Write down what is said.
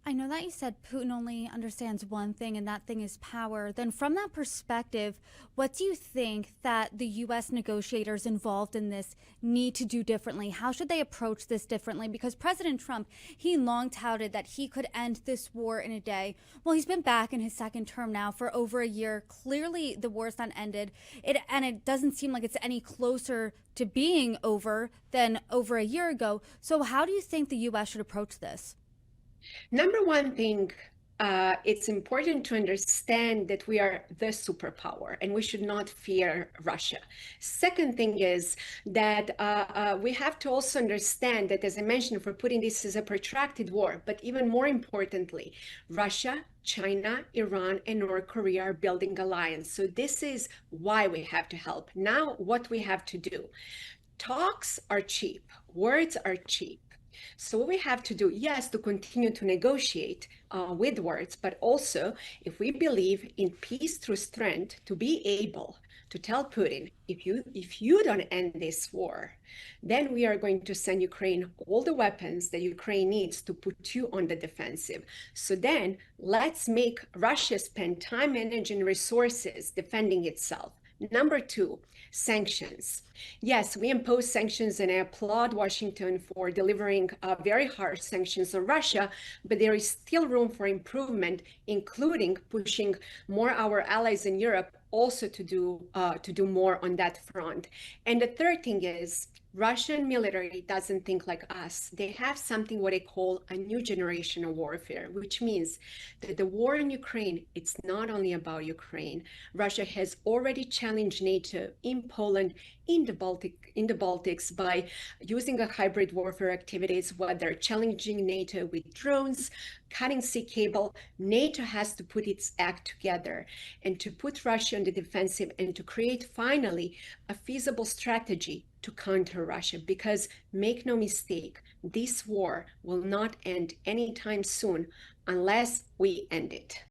I know that you said Putin only understands one thing, and that thing is power. Then, from that perspective, what do you think that the U.S. negotiators involved in this need to do differently? How should they approach this differently? Because President Trump, he long touted that he could end this war in a day. Well, he's been back in his second term now for over a year. Clearly, the war's not ended. And it doesn't seem like it's any closer to being over than over a year ago. So, how do you think the U.S. should approach this? Number one thing, it's important to understand that we are the superpower and we should not fear Russia. Second thing is that we have to also understand that, as I mentioned, if we're putting this as a protracted war, but even more importantly, Russia, China, Iran, and North Korea are building alliance. So this is why we have to help. Now, what we have to do. Talks are cheap, words are cheap. So what we have to do, yes, to continue to negotiate with words, but also if we believe in peace through strength, to be able to tell Putin, if you don't end this war, then we are going to send Ukraine all the weapons that Ukraine needs to put you on the defensive. So then let's make Russia spend time, energy, and resources defending itself. Number two, sanctions. Yes, we impose sanctions, and I applaud Washington for delivering very harsh sanctions on Russia, but there is still room for improvement, including pushing more our allies in Europe also to do more on that front. And the third thing is Russian military doesn't think like us. They have something what they call a new generation of warfare, which means that the war in Ukraine, it's not only about Ukraine. Russia has already challenged NATO in Poland, in the Baltics by using a hybrid warfare activities, where they're challenging NATO with drones, cutting sea cable. NATO has to put its act together and to put Russia on the defensive and to create finally a feasible strategy to counter Russia, because make no mistake, this war will not end anytime soon unless we end it.